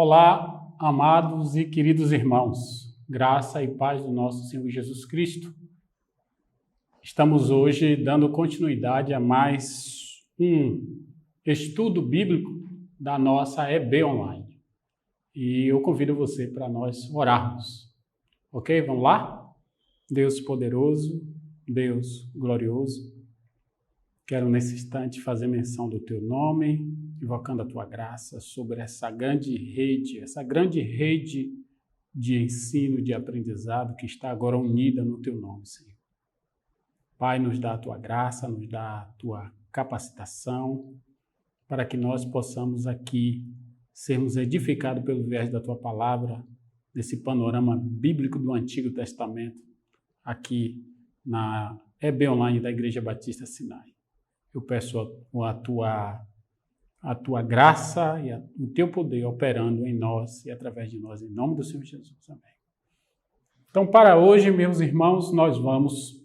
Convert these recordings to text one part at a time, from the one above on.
Olá, amados e queridos irmãos, graça e paz do nosso Senhor Jesus Cristo. Estamos hoje dando continuidade a mais um estudo bíblico da nossa EB Online. E eu convido você para nós orarmos. Ok? Vamos lá? Deus poderoso, Deus glorioso, quero nesse instante fazer menção do teu nome, invocando a tua graça sobre essa grande rede de ensino, de aprendizado que está agora unida no teu nome, Senhor. Pai, nos dá a tua graça, nos dá a tua capacitação, para que nós possamos aqui sermos edificados pelo viés da tua palavra, nesse panorama bíblico do Antigo Testamento, aqui na EB Online da Igreja Batista Sinai. Eu peço a tua graça e o teu poder operando em nós e através de nós, em nome do Senhor Jesus. Amém. Então, para hoje, meus irmãos, nós vamos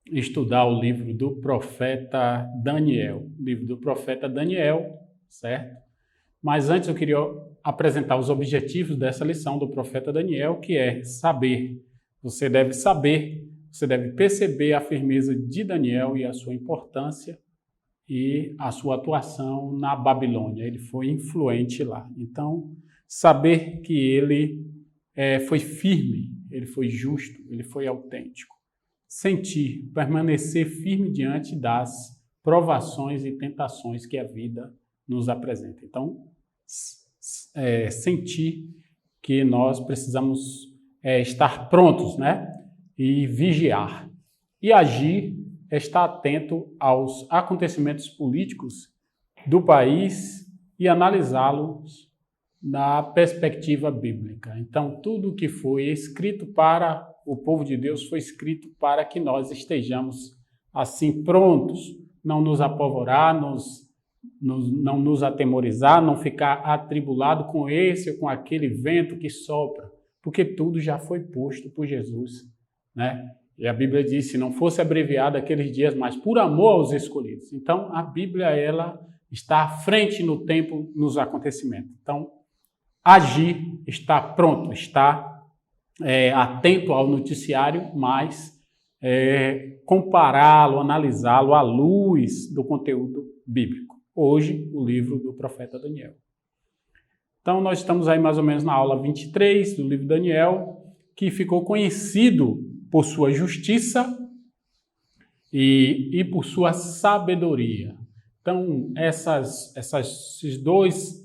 estudar o livro do profeta Daniel. O livro do profeta Daniel, certo? Mas antes eu queria apresentar os objetivos dessa lição do profeta Daniel, que é saber. Você deve saber, você deve perceber a firmeza de Daniel e a sua importância e a sua atuação na Babilônia. Ele foi influente lá. Então, saber que ele foi firme, ele foi justo, ele foi autêntico. Sentir, permanecer firme diante das provações e tentações que a vida nos apresenta. Então, sentir que nós precisamos estar prontos, né? E vigiar. E agir, estar atento aos acontecimentos políticos do país e analisá-los na perspectiva bíblica. Então, tudo que foi escrito para o povo de Deus foi escrito para que nós estejamos assim prontos, não nos apavorar, não nos atemorizar, não ficar atribulado com esse ou com aquele vento que sopra, porque tudo já foi posto por Jesus, né? E a Bíblia diz, se não fosse abreviado aqueles dias, mas por amor aos escolhidos. Então, a Bíblia, ela está à frente no tempo, nos acontecimentos. Então, agir, estar pronto, estar atento ao noticiário, mas compará-lo, analisá-lo à luz do conteúdo bíblico. Hoje, o livro do profeta Daniel. Então, nós estamos aí mais ou menos na aula 23 do livro de Daniel, que ficou conhecido por sua justiça e por sua sabedoria. Então, esses dois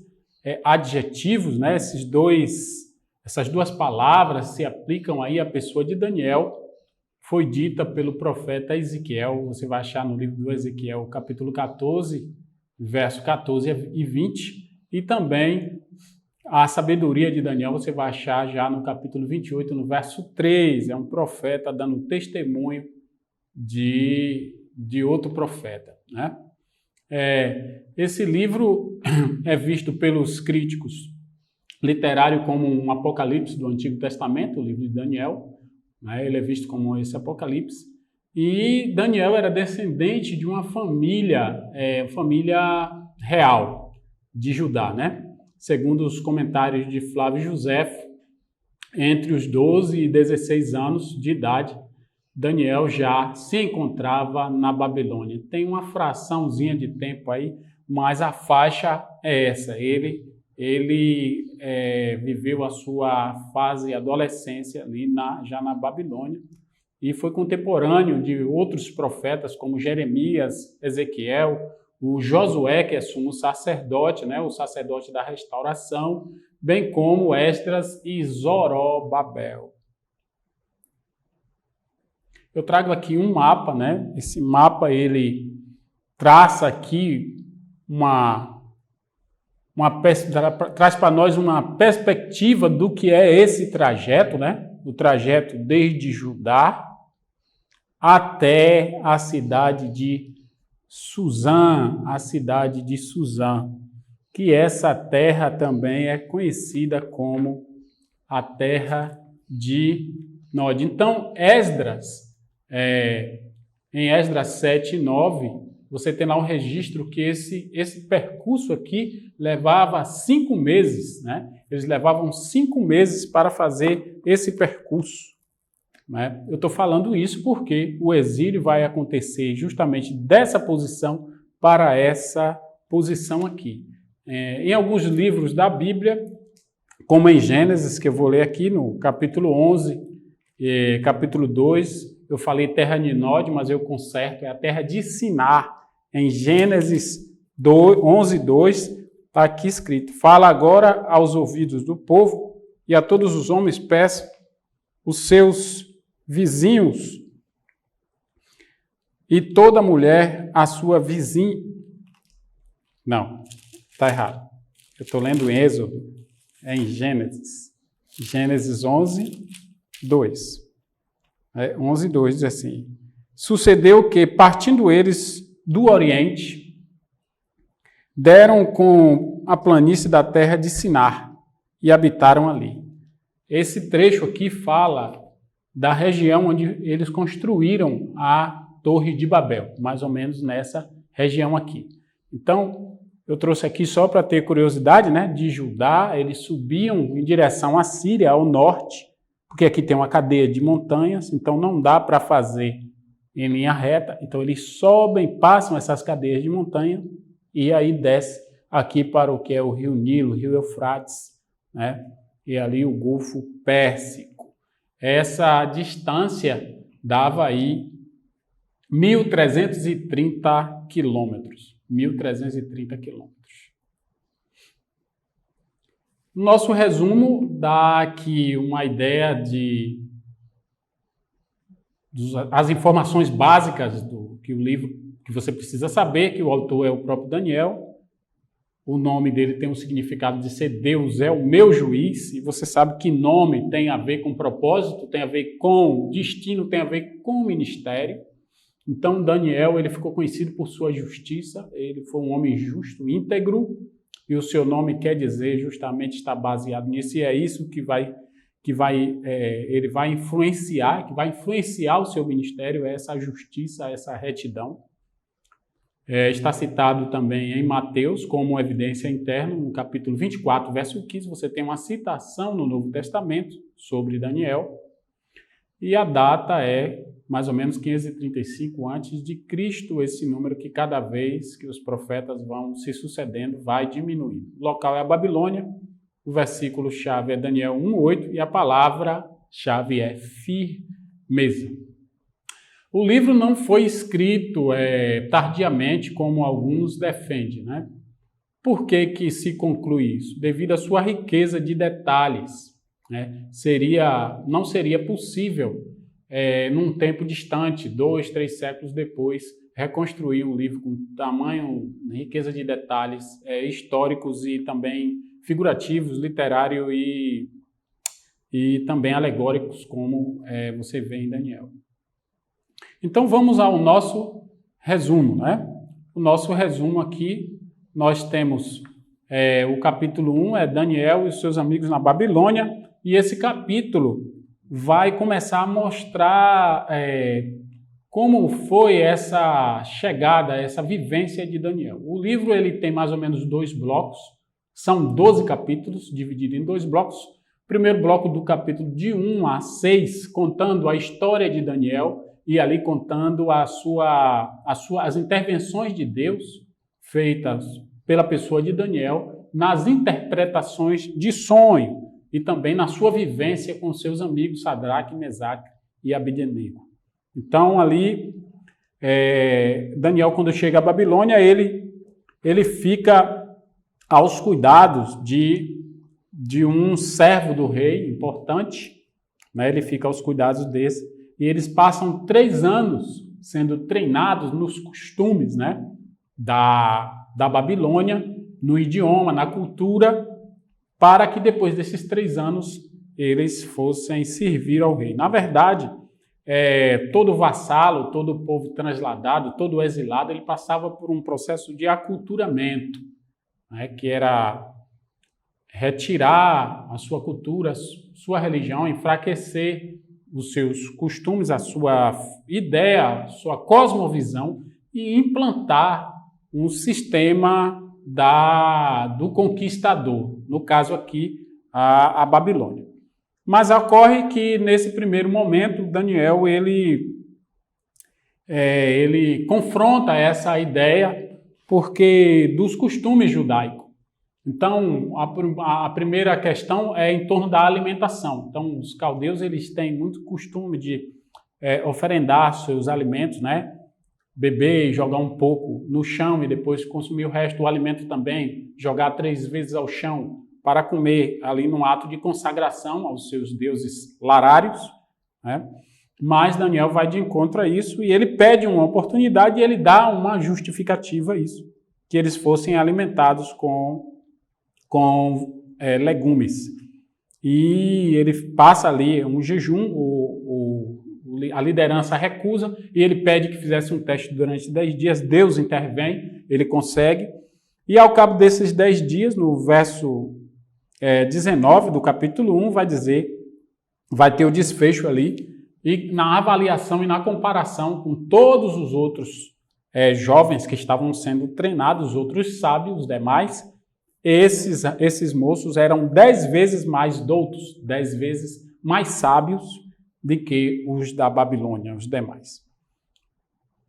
adjetivos, né, essas duas palavras se aplicam aí à pessoa de Daniel, foi dita pelo profeta Ezequiel. Você vai achar no livro do Ezequiel, capítulo 14, verso 14 e 20, e também a sabedoria de Daniel você vai achar já no capítulo 28, no verso 3. É um profeta dando testemunho de outro profeta, né? Esse livro é visto pelos críticos literários como um apocalipse do Antigo Testamento, o livro de Daniel, né? Ele é visto como esse apocalipse. E Daniel era descendente de uma família real de Judá, né? Segundo os comentários de Flávio Josefo, entre os 12 e 16 anos de idade, Daniel já se encontrava na Babilônia. Tem uma fraçãozinha de tempo aí, mas a faixa é essa. Ele viveu a sua fase adolescência ali já na Babilônia e foi contemporâneo de outros profetas como Jeremias, Ezequiel, o Josué, que é sumo sacerdote, né, o sacerdote da restauração, bem como Esdras e Zorobabel. Eu trago aqui um mapa, né? Esse mapa ele traça aqui traz para nós uma perspectiva do que é esse trajeto, né? O trajeto desde Judá até a cidade de Suzã, que essa terra também é conhecida como a terra de Nod. Então, Esdras, em Esdras 7, 9, você tem lá um registro que esse percurso aqui levava 5 meses, né? Eles levavam 5 meses para fazer esse percurso. Né? Eu estou falando isso porque o exílio vai acontecer justamente dessa posição para essa posição aqui. Em alguns livros da Bíblia, como em Gênesis, que eu vou ler aqui no capítulo 11, capítulo 2, eu falei terra de Nod, mas eu conserto, é a terra de Sinar. Em Gênesis 11, 2, está aqui escrito: fala agora aos ouvidos do povo e a todos os homens peça os seus vizinhos e toda mulher a sua vizinha. Não, está errado. Eu estou lendo em Êxodo, é em Gênesis. Gênesis 11, 2. 11, 2 diz assim: sucedeu que, partindo eles do Oriente, deram com a planície da terra de Sinar e habitaram ali. Esse trecho aqui fala da região onde eles construíram a Torre de Babel, mais ou menos nessa região aqui. Então, eu trouxe aqui só para ter curiosidade, né? De Judá, eles subiam em direção à Síria, ao norte, porque aqui tem uma cadeia de montanhas, então não dá para fazer em linha reta. Então, eles sobem, passam essas cadeias de montanha e aí desce aqui para o que é o rio Nilo, o rio Eufrates, né? E ali o Golfo Pérsico. Essa distância dava aí 1.330 quilômetros. 1.330 quilômetros. Nosso resumo dá aqui uma ideia as informações básicas do que o livro que você precisa saber, que o autor é o próprio Daniel. O nome dele tem o significado de ser Deus é o meu juiz, e você sabe que nome tem a ver com propósito, tem a ver com destino, tem a ver com ministério. Então, Daniel, ele ficou conhecido por sua justiça, ele foi um homem justo, íntegro, e o seu nome quer dizer justamente está baseado nisso, e é isso que ele vai influenciar, que vai influenciar o seu ministério, essa justiça, essa retidão. Está citado também em Mateus como evidência interna, no capítulo 24, verso 15, você tem uma citação no Novo Testamento sobre Daniel, e a data é mais ou menos 535 a.C., esse número que cada vez que os profetas vão se sucedendo, vai diminuindo. O local é a Babilônia, o versículo-chave é Daniel 1:8 e a palavra-chave é firmeza. O livro não foi escrito tardiamente, como alguns defendem, né? Por que se conclui isso? Devido à sua riqueza de detalhes, né? Não seria possível, num tempo distante, 2, 3 séculos depois, reconstruir um livro com tamanho, riqueza de detalhes históricos e também figurativos, literários e também alegóricos, como você vê em Daniel. Então vamos ao nosso resumo, né? O nosso resumo aqui, nós temos o capítulo 1, é Daniel e os seus amigos na Babilônia, e esse capítulo vai começar a mostrar como foi essa chegada, essa vivência de Daniel. O livro ele tem mais ou menos 2 blocos, são 12 capítulos, divididos em 2 blocos. O primeiro bloco do capítulo de 1 a 6, contando a história de Daniel, e ali contando as intervenções de Deus feitas pela pessoa de Daniel nas interpretações de sonho e também na sua vivência com seus amigos Sadraque, Mesaque e Abednego. Então ali, Daniel, quando chega à Babilônia, ele fica aos cuidados de um servo do rei importante, né? Ele fica aos cuidados desse. E eles passam 3 anos sendo treinados nos costumes, né, da Babilônia, no idioma, na cultura, para que depois desses 3 anos eles fossem servir ao rei. Na verdade, todo vassalo, todo povo transladado, todo exilado, ele passava por um processo de aculturamento, né, que era retirar a sua cultura, a sua religião, enfraquecer os seus costumes, a sua ideia, a sua cosmovisão e implantar um sistema do conquistador. No caso aqui, à Babilônia. Mas ocorre que, nesse primeiro momento, Daniel ele confronta essa ideia porque dos costumes judaicos. Então, a primeira questão é em torno da alimentação. Então, os caldeus eles têm muito costume de oferendar seus alimentos, né? Beber e jogar um pouco no chão e depois consumir o resto do alimento também, jogar 3 vezes ao chão para comer ali num ato de consagração aos seus deuses larários, né? Mas Daniel vai de encontro a isso e ele pede uma oportunidade e ele dá uma justificativa a isso, que eles fossem alimentados com legumes. E ele passa ali um jejum, a liderança recusa e ele pede que fizesse um teste durante 10 dias, Deus intervém, ele consegue, e ao cabo desses 10 dias, no verso 19 do capítulo 1, vai ter o desfecho ali, e na avaliação e na comparação com todos os outros jovens que estavam sendo treinados, outros sábios, os demais, esses moços eram 10 vezes mais doutos, 10 vezes mais sábios do que os da Babilônia, os demais.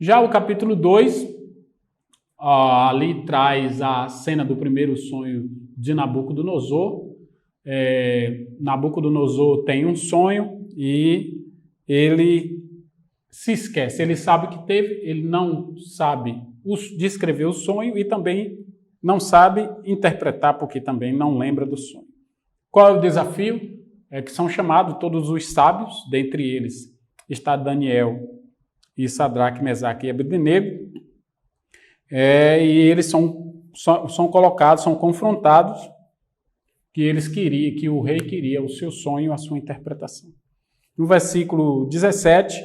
Já o capítulo 2, ali traz a cena do primeiro sonho de Nabucodonosor. Nabucodonosor tem um sonho e ele se esquece. Ele sabe que teve, ele não sabe descrever o sonho e também não sabe interpretar, porque também não lembra do sonho. Qual é o desafio? Que são chamados todos os sábios, dentre eles está Daniel e Sadraque, Mesaque e Abednego, e eles são colocados, são confrontados, que o rei queria o seu sonho, a sua interpretação. No versículo 17,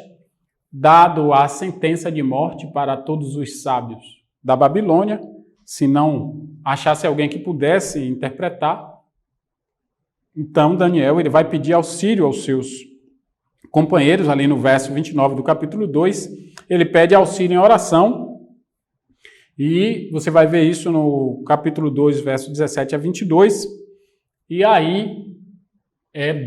dado a sentença de morte para todos os sábios da Babilônia, se não achasse alguém que pudesse interpretar, então Daniel ele vai pedir auxílio aos seus companheiros, ali no verso 29 do capítulo 2, ele pede auxílio em oração, e você vai ver isso no capítulo 2, verso 17 a 22, e aí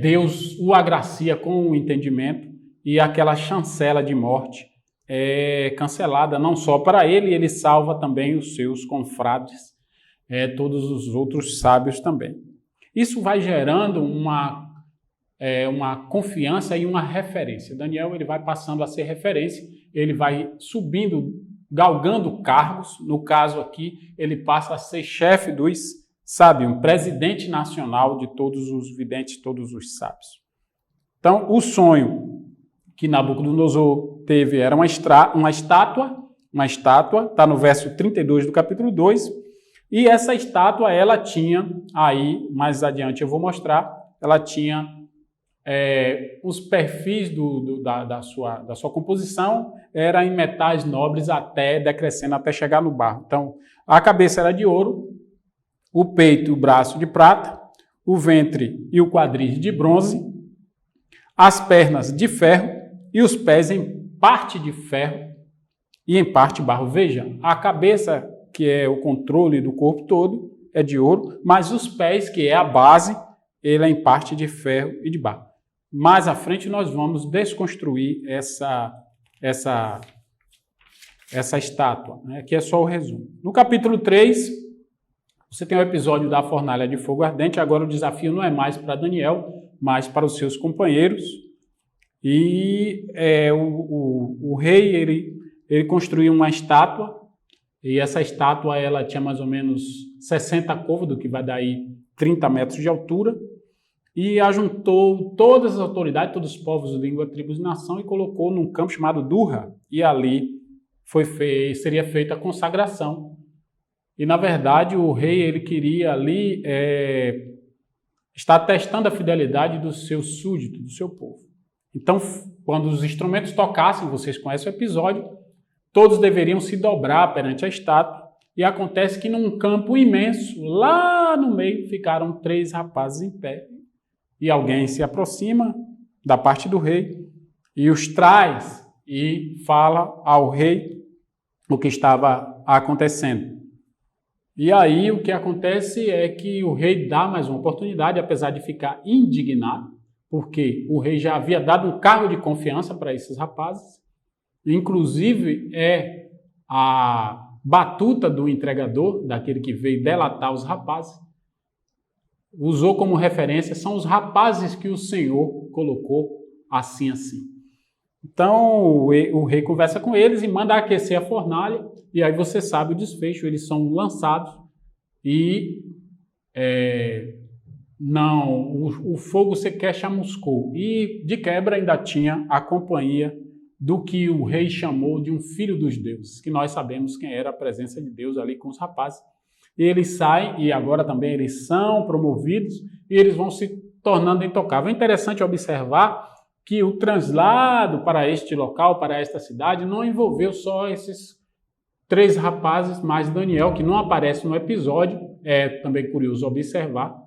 Deus o agracia com o entendimento, e aquela chancela de morte é cancelada, não só para ele salva também os seus confrades, todos os outros sábios também. Isso vai gerando uma confiança e uma referência. Daniel ele vai passando a ser referência, ele vai subindo, galgando cargos. No caso aqui, ele passa a ser chefe dos sábios, um presidente nacional de todos os videntes, todos os sábios. Então, o sonho que Nabucodonosor teve era uma estátua, está no verso 32 do capítulo 2, e essa estátua, ela tinha, aí mais adiante eu vou mostrar, ela tinha os perfis da sua composição, era em metais nobres decrescendo até chegar no barro. Então, a cabeça era de ouro, o peito e o braço de prata, o ventre e o quadris de bronze, as pernas de ferro e os pés em parte de ferro e em parte barro. Veja, a cabeça, que é o controle do corpo todo, é de ouro, mas os pés, que é a base, ele é em parte de ferro e de barro. Mais à frente nós vamos desconstruir essa estátua, né, que é só o resumo. No capítulo 3, você tem o episódio da fornalha de fogo ardente. Agora o desafio não é mais para Daniel, mas para os seus companheiros. E o rei ele construiu uma estátua, e essa estátua ela tinha mais ou menos 60 côvados, que vai dar aí 30 metros de altura, e ajuntou todas as autoridades, todos os povos, língua, tribos e nação, e colocou num campo chamado Durra, e ali seria feita a consagração. E, na verdade, o rei ele queria ali estar testando a fidelidade do seu súdito, do seu povo. Então, quando os instrumentos tocassem, vocês conhecem o episódio, todos deveriam se dobrar perante a estátua, e acontece que num campo imenso, lá no meio, ficaram 3 rapazes em pé, e alguém se aproxima da parte do rei, e os traz, e fala ao rei o que estava acontecendo. E aí o que acontece é que o rei dá mais uma oportunidade, apesar de ficar indignado, porque o rei já havia dado um cargo de confiança para esses rapazes. Inclusive é a batuta do entregador, daquele que veio delatar os rapazes, usou como referência, são os rapazes que o Senhor colocou assim. Então o rei conversa com eles e manda aquecer a fornalha, e aí você sabe o desfecho, eles são lançados e o fogo sequer chamuscou. E de quebra ainda tinha a companhia do que o rei chamou de um filho dos deuses, que nós sabemos quem era a presença de Deus ali com os rapazes. E eles saem, e agora também eles são promovidos, e eles vão se tornando intocáveis. É interessante observar que o translado para este local, para esta cidade, não envolveu só esses 3 rapazes, mais Daniel, que não aparece no episódio, é também curioso observar,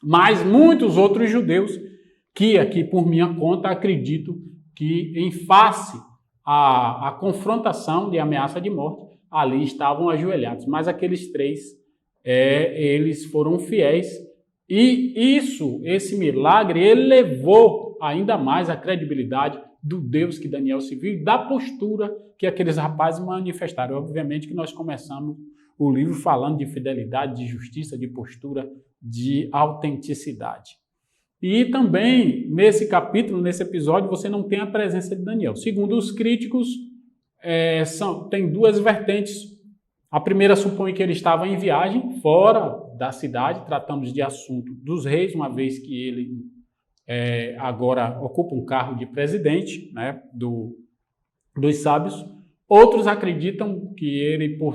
mas muitos outros judeus que aqui, por minha conta, acredito que em face à confrontação de ameaça de morte, ali estavam ajoelhados. Mas aqueles 3, eles foram fiéis e esse milagre elevou ainda mais a credibilidade do Deus que Daniel se viu e da postura que aqueles rapazes manifestaram. Obviamente que nós começamos o livro falando de fidelidade, de justiça, de postura, de autenticidade. E também, nesse capítulo, nesse episódio, você não tem a presença de Daniel. Segundo os críticos, tem 2 vertentes. A primeira supõe que ele estava em viagem, fora da cidade, tratamos de assunto dos reis, uma vez que ele agora ocupa um cargo de presidente, né, dos sábios. Outros acreditam que ele, por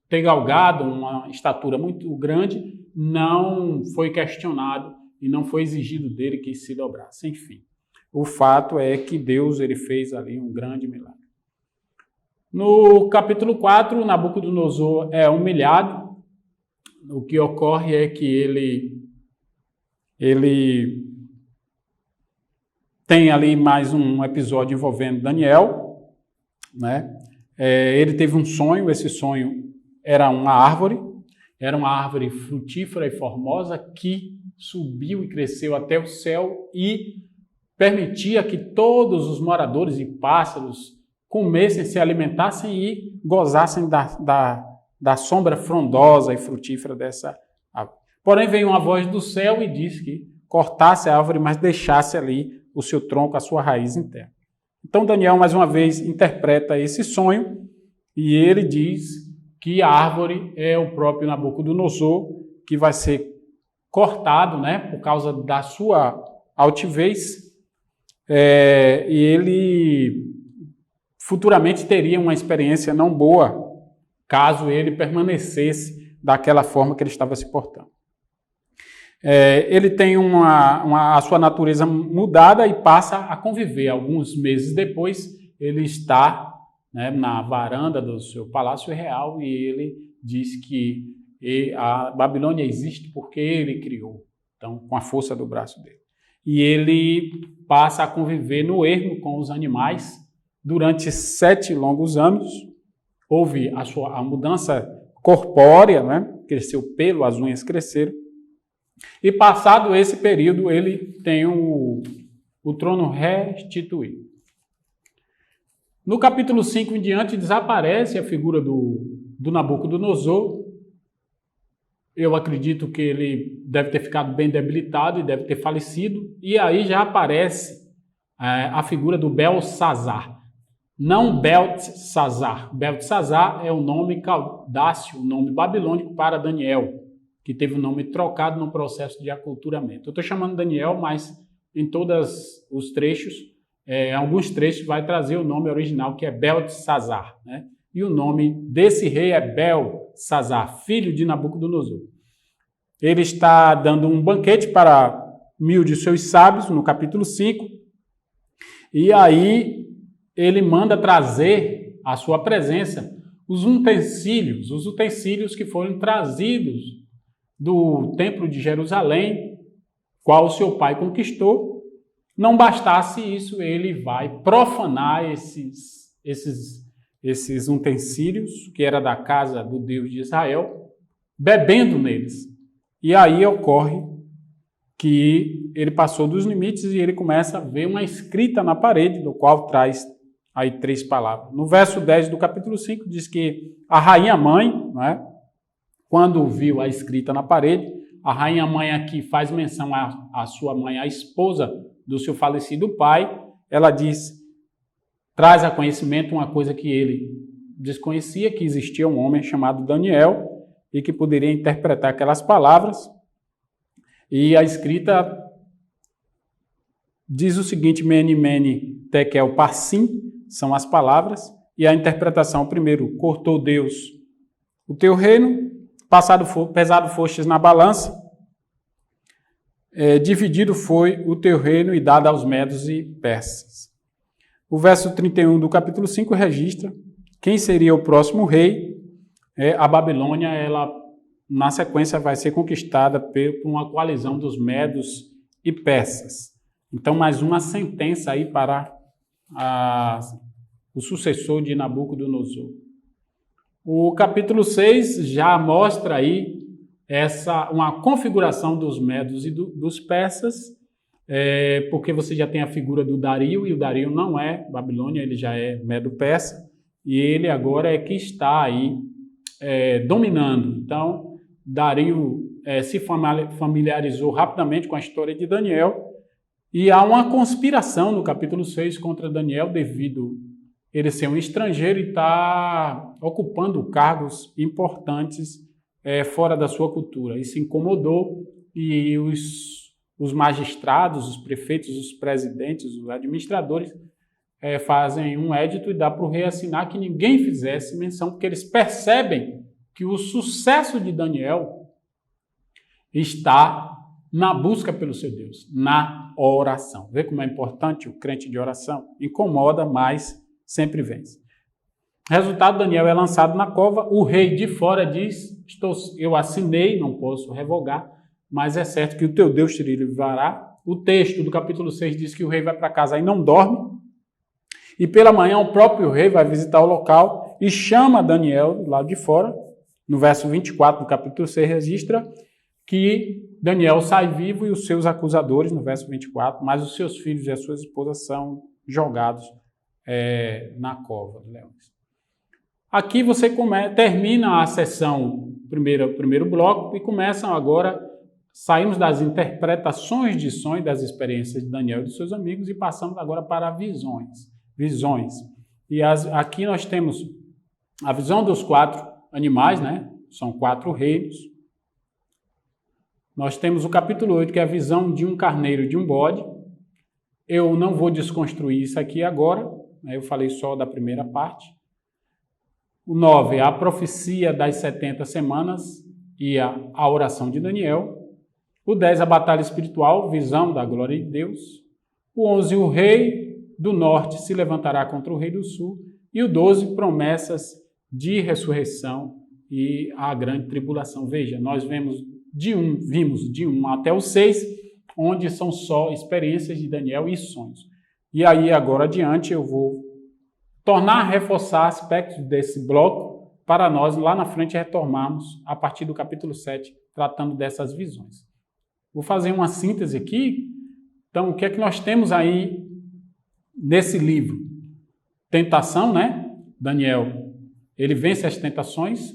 ter galgado uma estatura muito grande, não foi questionado e não foi exigido dele que se dobrasse. Enfim, o fato é que Deus ele fez ali um grande milagre. No capítulo 4, Nabucodonosor é humilhado. O que ocorre é que ele tem ali mais um episódio envolvendo Daniel, né? Ele teve um sonho, esse sonho era uma árvore frutífera e formosa que subiu e cresceu até o céu e permitia que todos os moradores e pássaros comessem, se alimentassem e gozassem da sombra frondosa e frutífera dessa árvore. Porém, veio uma voz do céu e disse que cortasse a árvore, mas deixasse ali o seu tronco, a sua raiz interna. Então, Daniel, mais uma vez, interpreta esse sonho e ele diz que a árvore é o próprio Nabucodonosor, que vai ser cortado, né, por causa da sua altivez, e ele futuramente teria uma experiência não boa, caso ele permanecesse daquela forma que ele estava se portando. Ele tem a sua natureza mudada e passa a conviver. Alguns meses depois, ele está, né, na varanda do seu palácio real e ele diz que a Babilônia existe porque ele criou, então, com a força do braço dele. E ele passa a conviver no ermo com os animais durante 7 longos anos. Houve a mudança corpórea, né? Cresceu o pelo, as unhas cresceram. E passado esse período, ele tem o trono restituído. No capítulo 5 em diante, desaparece a figura do Nabucodonosor. Eu acredito que ele deve ter ficado bem debilitado e deve ter falecido. E aí já aparece a figura do Belsazar. Não Beltesazar. Beltesazar é o nome caldáceo, o nome babilônico para Daniel, que teve o nome trocado no processo de aculturamento. Eu estou chamando Daniel, mas em todos os trechos, alguns trechos vai trazer o nome original, que é Beltesazar, né? E o nome desse rei é Belsazar, filho de Nabucodonosor. Ele está dando um banquete para 1000 de seus sábios, no capítulo 5, e aí ele manda trazer à sua presença os utensílios que foram trazidos do templo de Jerusalém, qual o seu pai conquistou. Não bastasse isso, ele vai profanar esses utensílios, que era da casa do Deus de Israel, bebendo neles. E aí ocorre que ele passou dos limites e ele começa a ver uma escrita na parede, do qual traz aí 3 palavras. No verso 10 do capítulo 5 diz que a rainha-mãe, né, quando viu a escrita na parede, a rainha-mãe aqui faz menção à sua mãe, a esposa do seu falecido pai, ela diz, traz a conhecimento uma coisa que ele desconhecia, que existia um homem chamado Daniel e que poderia interpretar aquelas palavras. E a escrita diz o seguinte, Mene, Mene, Tekel, Parsim, são as palavras, e a interpretação, primeiro, cortou Deus o teu reino, pesado fostes na balança, dividido foi o teu reino e dado aos medos e persas. O verso 31 do capítulo 5 registra quem seria o próximo rei. A Babilônia, ela, na sequência, vai ser conquistada por uma coalizão dos medos e persas. Então, mais uma sentença aí para o sucessor de Nabucodonosor. O capítulo 6 já mostra aí uma configuração dos medos e dos persas, porque você já tem a figura do Dario, e o Dario não é Babilônia, ele já é medo-persa, e ele agora é que está aí dominando. Então, Dario se familiarizou rapidamente com a história de Daniel, e há uma conspiração no capítulo 6 contra Daniel, devido ele ser um estrangeiro e estar ocupando cargos importantes fora da sua cultura. Isso incomodou, e os magistrados, os prefeitos, os presidentes, os administradores fazem um édito e dá para o rei assinar que ninguém fizesse menção, porque eles percebem que o sucesso de Daniel está na busca pelo seu Deus, na oração. Vê como é importante o crente de oração? Incomoda, mas sempre vence. Resultado, Daniel é lançado na cova, o rei de fora diz, eu assinei, não posso revogar, mas é certo que o teu Deus te livrará. O texto do capítulo 6 diz que o rei vai para casa e não dorme, e pela manhã o próprio rei vai visitar o local e chama Daniel do lado de fora. No verso 24 do capítulo 6 registra que Daniel sai vivo e os seus acusadores, no verso 24, mas os seus filhos e as suas esposas são jogados na cova de leões. Aqui você termina a sessão, primeiro bloco, e começam agora, saímos das interpretações de sonhos, das experiências de Daniel e de seus amigos, e passamos agora para visões. E aqui nós temos a visão dos 4 animais, né? São 4 reinos. Nós temos o capítulo 8, que é a visão de um carneiro e de um bode. Eu não vou desconstruir isso aqui agora, né? Eu falei só da primeira parte. O 9 é a profecia das 70 semanas e a oração de Daniel. O 10, a batalha espiritual, visão da glória de Deus. O 11, o rei do norte se levantará contra o rei do sul. E o 12, promessas de ressurreição e a grande tribulação. Veja, nós vimos de 1 até o 6, onde são só experiências de Daniel e sonhos. E aí, agora adiante, eu vou reforçar aspectos desse bloco para nós, lá na frente, retomarmos a partir do capítulo 7, tratando dessas visões. Vou fazer uma síntese aqui. Então, o que é que nós temos aí nesse livro? Tentação, né? Daniel, ele vence as tentações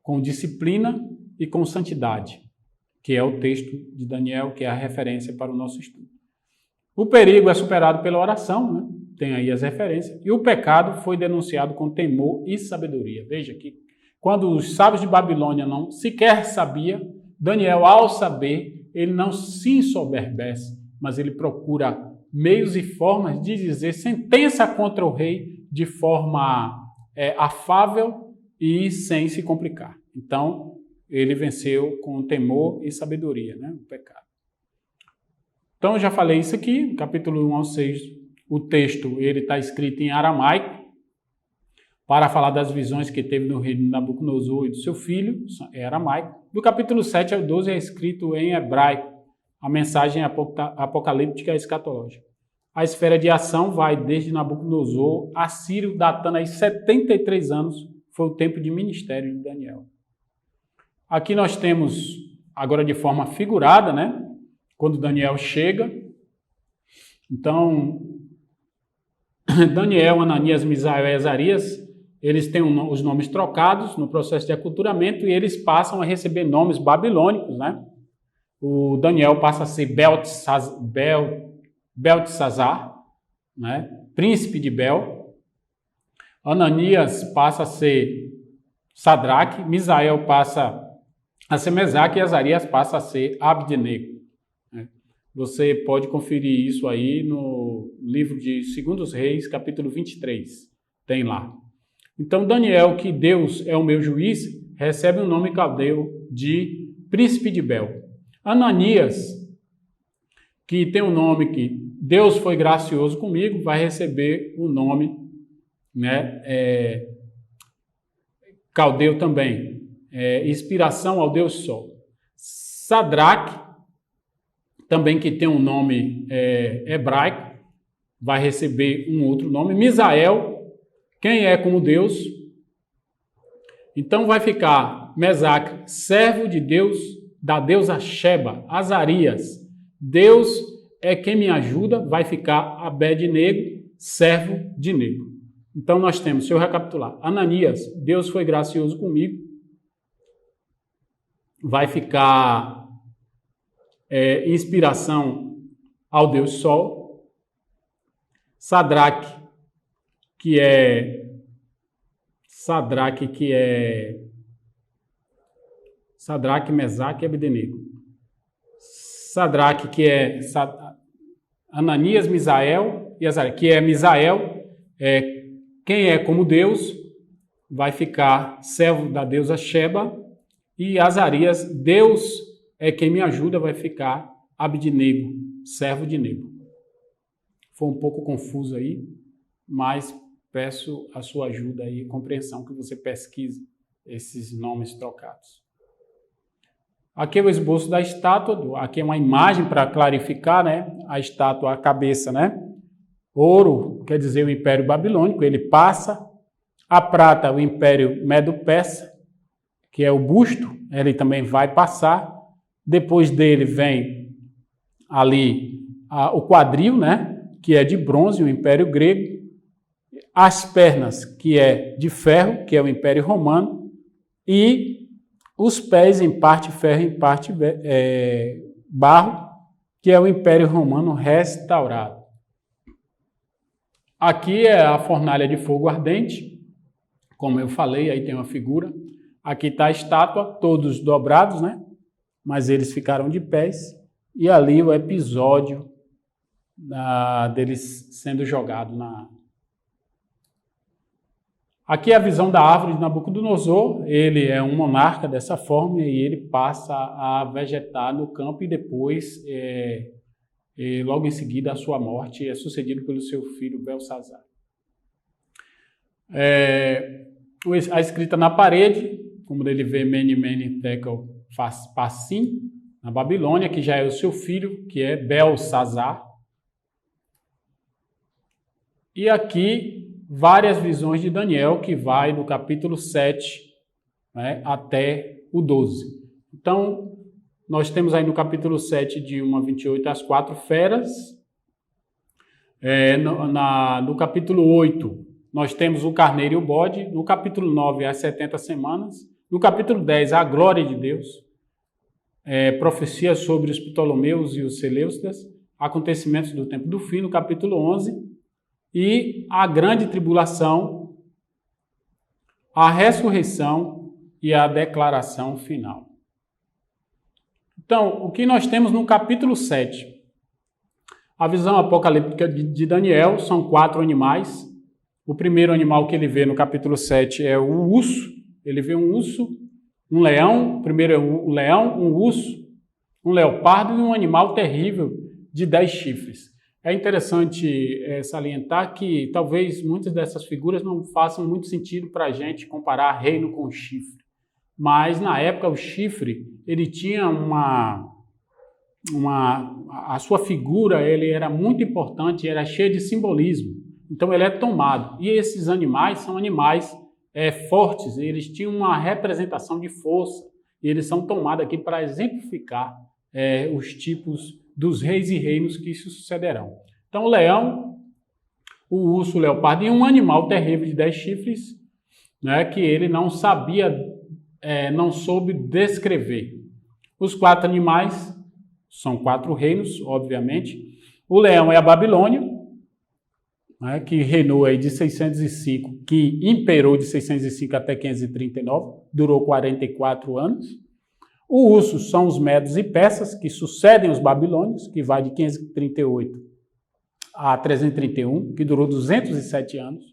com disciplina e com santidade, que é o texto de Daniel, que é a referência para o nosso estudo. O perigo é superado pela oração, né? Tem aí as referências. E o pecado foi denunciado com temor e sabedoria. Veja que quando os sábios de Babilônia não sequer sabia, Daniel, ao saber, ele não se ensoberbece, mas ele procura meios e formas de dizer sentença contra o rei de forma afável e sem se complicar. Então, ele venceu com temor e sabedoria, né? O pecado. Então, eu já falei isso aqui, capítulo 1 ao 6, o texto ele está escrito em aramaico, para falar das visões que teve no reino de Nabucodonosor e do seu filho, é aramaico. Do capítulo 7 ao 12 é escrito em hebraico, a mensagem apocalíptica e escatológica. A esfera de ação vai desde Nabucodonosor a Círio, datando aí 73 anos, foi o tempo de ministério de Daniel. Aqui nós temos, agora de forma figurada, né? Quando Daniel chega. Então, Daniel, Ananias, Misael e Azarias, eles têm os nomes trocados no processo de aculturamento e eles passam a receber nomes babilônicos, né? O Daniel passa a ser Beltesazar, né? Príncipe de Bel. Ananias passa a ser Sadraque, Misael passa a ser Mesaque e Azarias passa a ser Abdenego. Você pode conferir isso aí no livro de 2 Reis, capítulo 23. Tem lá. Então, Daniel, que Deus é o meu juiz, recebe o nome caldeu de príncipe de Bel. Ananias, que tem o nome que Deus foi gracioso comigo, vai receber o nome, né, caldeu também. Inspiração ao Deus Sol. Sadraque, também que tem um nome hebraico, vai receber um outro nome. Misael, quem é como Deus. Então vai ficar Mesaque, servo de Deus, da deusa Sheba. Azarias, Deus é quem me ajuda, vai ficar Abednego, servo de Nego. Então nós temos, se eu recapitular, Ananias, Deus foi gracioso comigo, vai ficar inspiração ao Deus Sol. Sadraque, Mesaque e Abdenego. Sadraque, que é Ananias, Misael e Azarias, que é Misael, quem é como Deus, vai ficar servo da deusa Sheba, e Azarias, Deus é quem me ajuda, vai ficar Abdenego, servo de Nego. Foi um pouco confuso aí, mas peço a sua ajuda e compreensão que você pesquise esses nomes trocados. Aqui é o esboço da estátua, aqui é uma imagem para clarificar, né? A estátua, a cabeça, né? Ouro quer dizer o Império Babilônico, ele passa. A prata, o Império Medo-Persa, que é o busto, ele também vai passar. Depois dele vem ali o quadril, né? Que é de bronze, o Império Grego. As pernas, que é de ferro, que é o Império Romano. E os pés, em parte ferro, em parte barro, que é o Império Romano restaurado. Aqui é a fornalha de fogo ardente, como eu falei, aí tem uma figura. Aqui está a estátua, todos dobrados, né? Mas eles ficaram de pés. E ali o episódio deles sendo jogado na... Aqui é a visão da árvore de Nabucodonosor. Ele é um monarca dessa forma e ele passa a vegetar no campo e depois, logo em seguida, a sua morte é sucedido pelo seu filho Belsazar. A escrita na parede, como ele vê Mene, Mene, Tekel, Parsim, na Babilônia, que já é o seu filho, que é Belsazar. E aqui várias visões de Daniel, que vai do capítulo 7, né, até o 12. Então, nós temos aí no capítulo 7, de 1 a 28, as 4 feras. No capítulo 8, nós temos o carneiro e o bode. No capítulo 9, as 70 semanas. No capítulo 10, a glória de Deus. Profecias sobre os Ptolomeus e os Seleucidas. Acontecimentos do tempo do fim, no capítulo 11. E a grande tribulação, a ressurreição e a declaração final. Então, o que nós temos no capítulo 7? A visão apocalíptica de Daniel são 4 animais. O primeiro animal que ele vê no capítulo 7 é o urso. Ele vê um urso, um leão. Primeiro é um leão, um urso, um leopardo e um animal terrível de 10 chifres. É interessante salientar que talvez muitas dessas figuras não façam muito sentido para a gente comparar reino com chifre. Mas, na época, o chifre, ele tinha a sua figura, ele era muito importante, era cheio de simbolismo. Então, ele é tomado. E esses animais são animais fortes, eles tinham uma representação de força e eles são tomados aqui para exemplificar os tipos dos reis e reinos que se sucederão. Então, o leão, o urso, o leopardo e um animal terrível de 10 chifres, né, que ele não sabia, não soube descrever. Os 4 animais são 4 reinos, obviamente. O leão é a Babilônia, né, que reinou aí de 605, que imperou de 605 até 539, durou 44 anos. O urso são os medos e persas, que sucedem os babilônios, que vai de 538 a 331, que durou 207 anos.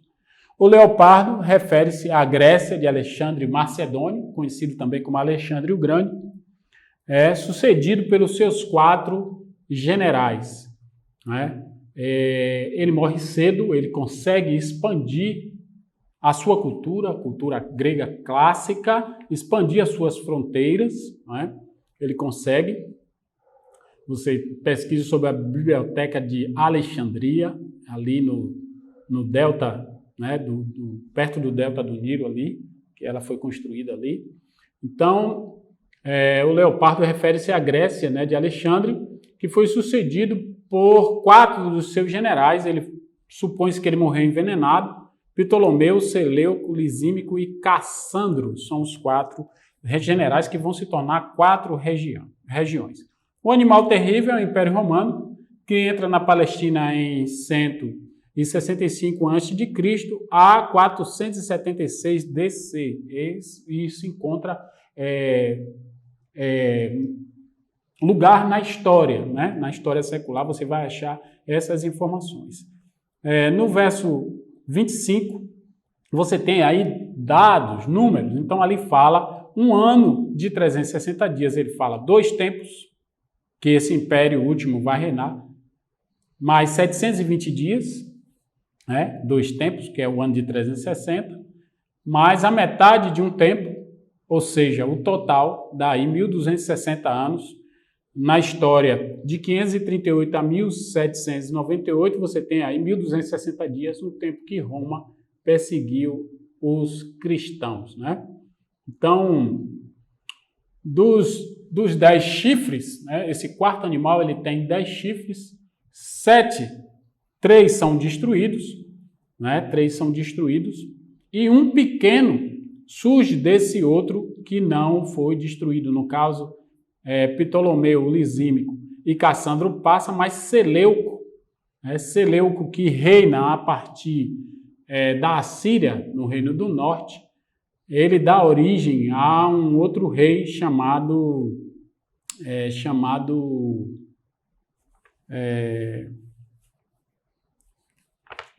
O leopardo refere-se à Grécia de Alexandre Macedônio, conhecido também como Alexandre o Grande, sucedido pelos seus 4 generais, né? Ele morre cedo, ele consegue expandir a sua cultura, a cultura grega clássica, expandir as suas fronteiras, né? Ele consegue. Você pesquisa sobre a biblioteca de Alexandria, ali no delta, né? Perto do delta do Nilo ali, que ela foi construída ali. Então, o leopardo refere-se à Grécia, né, de Alexandre, que foi sucedido por 4 dos seus generais. Ele supõe-se que ele morreu envenenado. Ptolomeu, Seleuco, Lisímaco e Cassandro são os 4 generais que vão se tornar 4 regiões. O animal terrível é o Império Romano, que entra na Palestina em 165 a.C. a 476 DC. E se encontra lugar na história, né? Na história secular você vai achar essas informações. No verso 25, você tem aí dados, números. Então, ali fala um ano de 360 dias. Ele fala 2 tempos, que esse império último vai reinar, mais 720 dias, né? 2 tempos, que é o ano de 360, mais a metade de um tempo, ou seja, o total, daí 1.260 anos. Na história de 538 a 1798, você tem aí 1.260 dias, no tempo que Roma perseguiu os cristãos, né? Então, dos 10 chifres, né, esse 4º animal ele tem 10 chifres, 3 são destruídos, né? 3 são destruídos, e um pequeno surge desse outro que não foi destruído. No caso, Ptolomeu, Lisímaco e Cassandro passa, mas Seleuco, Seleuco que reina a partir da Assíria, no Reino do Norte, ele dá origem a um outro rei chamado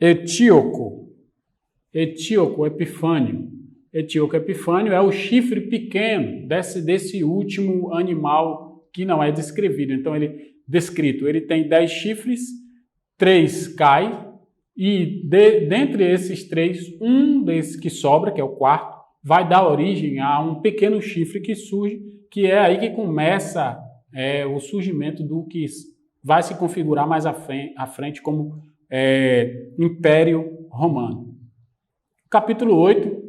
Etíoco Epifânio. Etíoco Epifânio é o chifre pequeno desse último animal que não é descrevido. Então, ele tem 10 chifres, 3 cai, e dentre esses 3, um desses que sobra, que é o 4º, vai dar origem a um pequeno chifre que surge, que é aí que começa o surgimento do que vai se configurar mais à frente como Império Romano. Capítulo 8,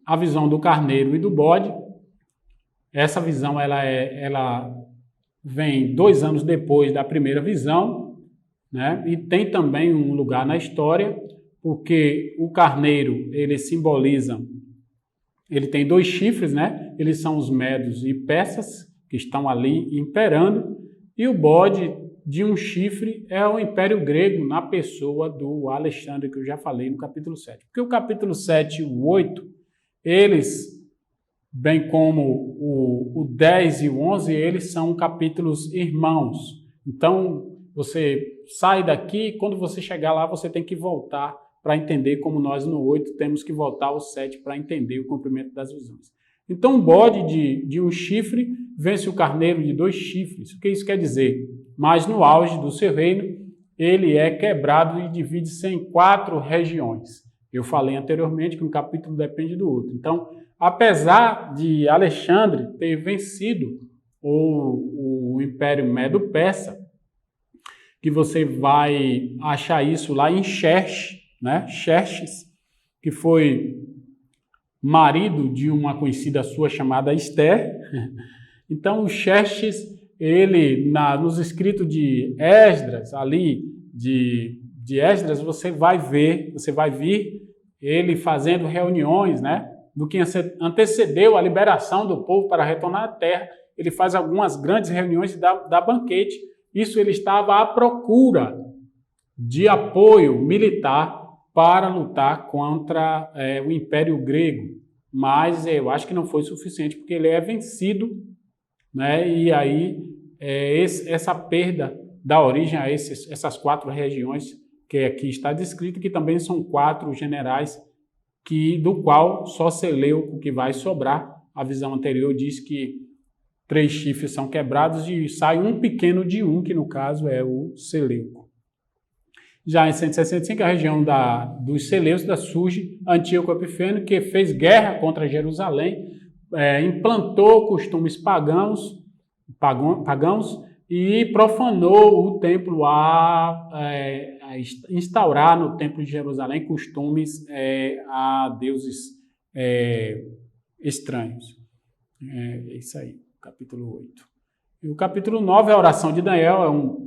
a visão do carneiro e do bode. Essa visão ela vem 2 anos depois da primeira visão, né? E tem também um lugar na história, porque o carneiro ele simboliza, ele tem 2 chifres, né? Eles são os medos e persas que estão ali imperando, e o bode de um chifre é o Império Grego na pessoa do Alexandre, que eu já falei no capítulo 7. Porque o capítulo 7 e o 8, eles, bem como o 10 e o 11, eles são capítulos irmãos. Então, você sai daqui e quando você chegar lá, você tem que voltar para entender, como nós no 8 temos que voltar ao 7 para entender o cumprimento das visões. Então, o bode de um chifre vence o carneiro de 2 chifres. O que isso quer dizer? Mas no auge do seu reino, ele é quebrado e divide-se em 4 regiões. Eu falei anteriormente que um capítulo depende do outro. Então, apesar de Alexandre ter vencido o Império Medo-Persa, que você vai achar isso lá em Xerxes, né? Xerxes, que foi marido de uma conhecida sua chamada Esther. Então, o Xerxes, ele, nos escritos de Esdras, ali, de Esdras, você vai ver ele fazendo reuniões, né? Do que antecedeu a liberação do povo para retornar à terra. Ele faz algumas grandes reuniões e dá banquete. Isso ele estava à procura de apoio militar para lutar contra o Império Grego. Mas eu acho que não foi suficiente, porque ele é vencido, né? E aí essa perda dá origem a essas 4 regiões que aqui está descrito, que também são 4 generais, do qual só Seleuco que vai sobrar. A visão anterior diz que 3 chifres são quebrados e sai um pequeno de um, que no caso é o Seleuco. Já em 165, a região dos Seleucidas surge Antíoco Epifânio, que fez guerra contra Jerusalém, implantou costumes pagãos e profanou o templo a instaurar no templo de Jerusalém costumes a deuses estranhos. É isso aí, capítulo 8. E o capítulo 9 é a oração de Daniel,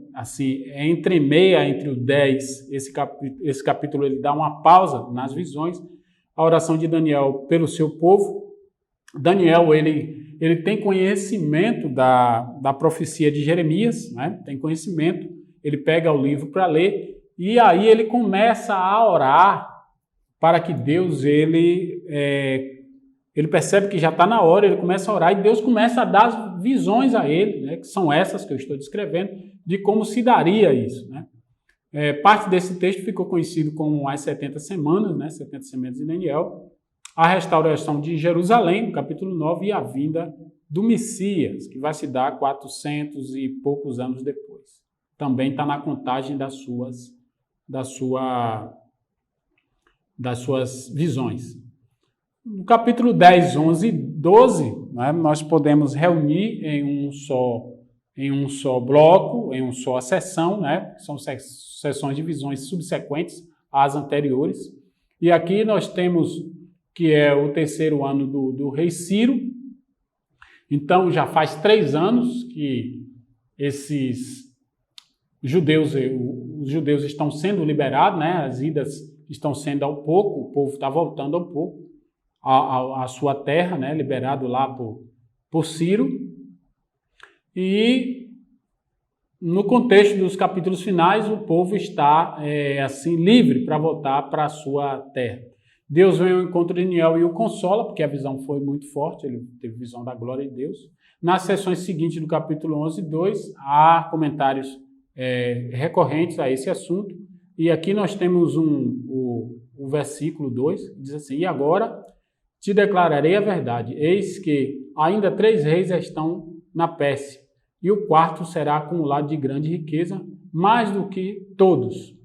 entremeia entre o 10, esse capítulo ele dá uma pausa nas visões, a oração de Daniel pelo seu povo. Daniel, ele tem conhecimento da profecia de Jeremias, né? Tem conhecimento, ele pega o livro para ler, e aí ele começa a orar para que Deus, ele percebe que já está na hora, ele começa a orar e Deus começa a dar visões a ele, né, que são essas que eu estou descrevendo, de como se daria isso, né? Parte desse texto ficou conhecido como as 70 semanas, né, 70 semanas de Daniel, a restauração de Jerusalém, no capítulo 9, e a vinda do Messias, que vai se dar 400 e poucos anos depois. Também está na contagem das suas visões. No capítulo 10, 11 e 12, né, nós podemos reunir em um só bloco, em uma só sessão, né, são sessões de visões subsequentes às anteriores. E aqui nós temos que é o 3º ano do rei Ciro. Então já faz 3 anos que os judeus estão sendo liberados, né, as idas estão sendo ao pouco, o povo está voltando ao pouco a sua terra, né, liberado lá por Ciro. E no contexto dos capítulos finais, o povo está livre para voltar para a sua terra. Deus vem ao encontro de Daniel e o consola, porque a visão foi muito forte, ele teve visão da glória de Deus. Nas sessões seguintes do capítulo 11 e 2, há comentários recorrentes a esse assunto. E aqui nós temos o versículo 2, que diz assim: e agora te declararei a verdade, eis que ainda 3 reis estão na Pérsia, e o 4º será acumulado de grande riqueza, mais do que todos,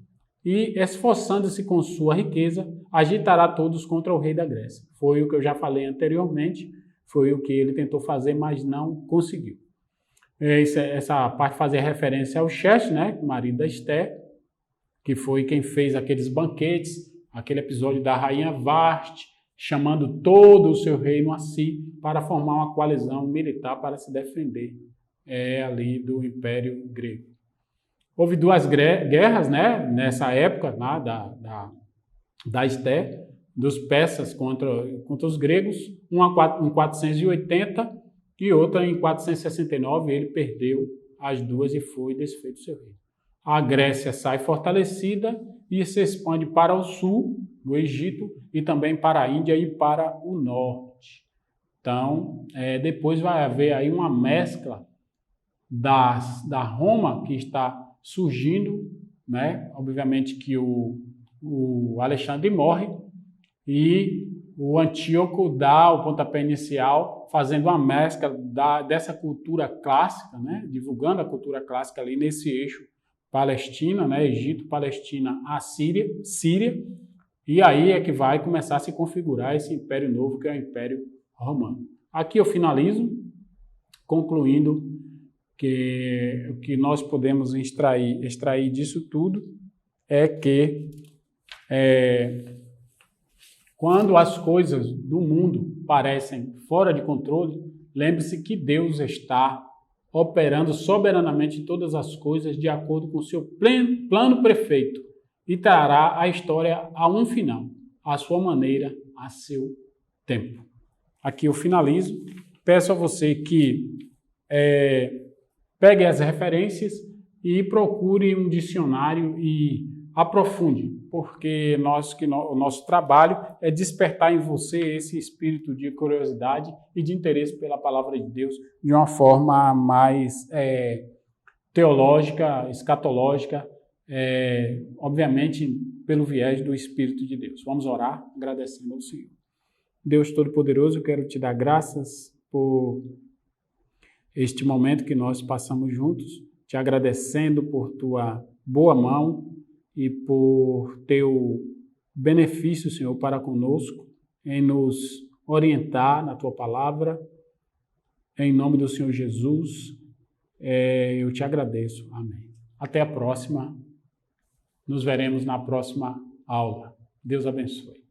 e esforçando-se com sua riqueza, agitará todos contra o rei da Grécia. Foi o que eu já falei anteriormente, foi o que ele tentou fazer, mas não conseguiu. Essa parte fazia referência ao Xerxes, né, marido da Esther, que foi quem fez aqueles banquetes, aquele episódio da rainha Vasti, chamando todo o seu reino a si para formar uma coalizão militar para se defender ali do Império Grego. Houve 2 guerras, né, nessa época, né, da Esther, dos persas contra os gregos, uma em 480 e outra em 469. Ele perdeu as 2 e foi desfeito seu reino. A Grécia sai fortalecida e se expande para o sul do Egito e também para a Índia e para o norte. Então, depois vai haver aí uma mescla da Roma que está surgindo, né? Obviamente que o Alexandre morre e o Antíoco dá o pontapé inicial, fazendo uma mescla dessa cultura clássica, né? Divulgando a cultura clássica ali nesse eixo Palestina, né? Egito, Palestina, Assíria, Síria, e aí é que vai começar a se configurar esse império novo, que é o Império Romano. Aqui eu finalizo, concluindo que o que nós podemos extrair disso tudo é que Quando as coisas do mundo parecem fora de controle, lembre-se que Deus está operando soberanamente em todas as coisas de acordo com o seu plano perfeito e trará a história a um final, à sua maneira, a seu tempo. Aqui eu finalizo. Peço a você que pegue as referências e procure um dicionário e aprofunde, porque o nosso trabalho é despertar em você esse espírito de curiosidade e de interesse pela palavra de Deus de uma forma mais teológica, escatológica, obviamente pelo viés do Espírito de Deus. Vamos orar agradecendo ao Senhor. Deus Todo-Poderoso, eu quero te dar graças por este momento que nós passamos juntos, te agradecendo por tua boa mão e por teu benefício, Senhor, para conosco, em nos orientar na tua palavra. Em nome do Senhor Jesus, eu te agradeço. Amém. Até a próxima. Nos veremos na próxima aula. Deus abençoe.